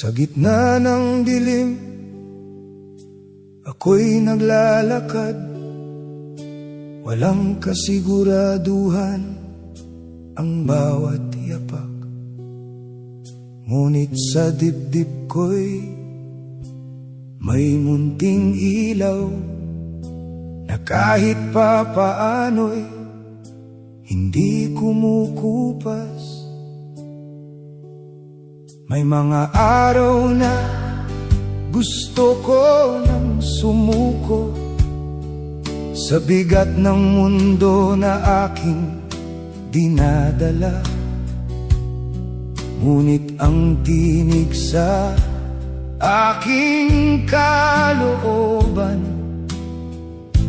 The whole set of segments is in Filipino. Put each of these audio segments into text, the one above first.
Sa gitna ng dilim, ako'y naglalakad. Walang kasiguraduhan ang bawat yapak. Ngunit sa dibdib ko'y may munting ilaw na kahit pa paano'y hindi kumukupas. May mga araw na gusto ko nang sumuko sa bigat ng mundo na aking dinadala. Ngunit ang tinig sa aking kalooban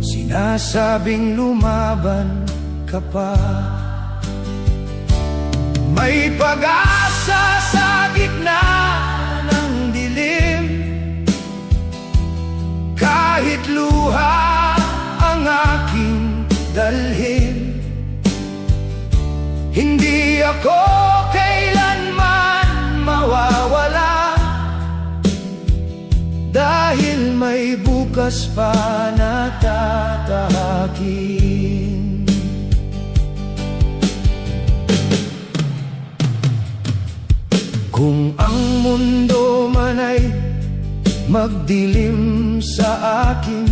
sinasabing lumaban ka pa. May pag-asa sa gitna ng dilim, kahit luha ang aking dalhin. Hindi ako kailanman mawawala, dahil may bukas pa na tatahakin. Kung ang mundo man ay magdilim sa akin,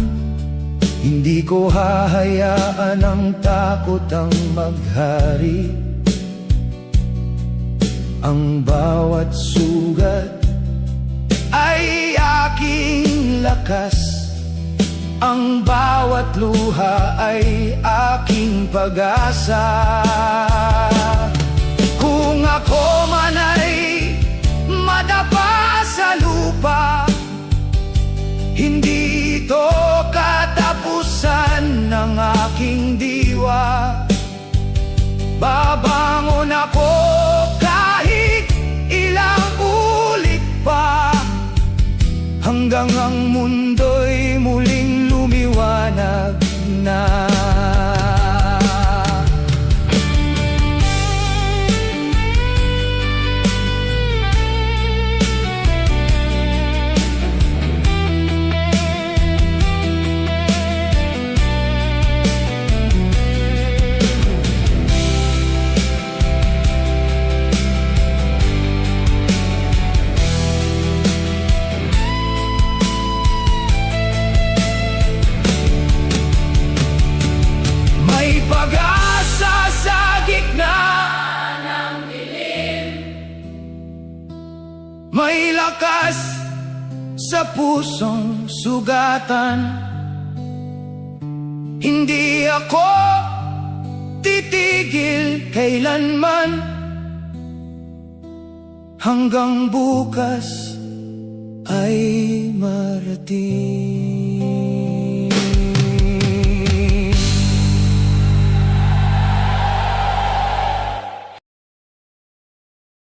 hindi ko hahayaan ang takot ang maghari. Ang bawat sugat ay aking lakas, ang bawat luha ay aking pag-asa. Kung ako man ay madapa sa lupa, hindi ito katapusan ng aking diwa. Babangon ako kahit ilang ulit pa, hanggang ang mundo'y muling lumiwanag na. Pag-asa sa gitna ng dilim, may lakas sa pusong sugatan. Hindi ako titigil kailanman, hanggang bukas ay marating.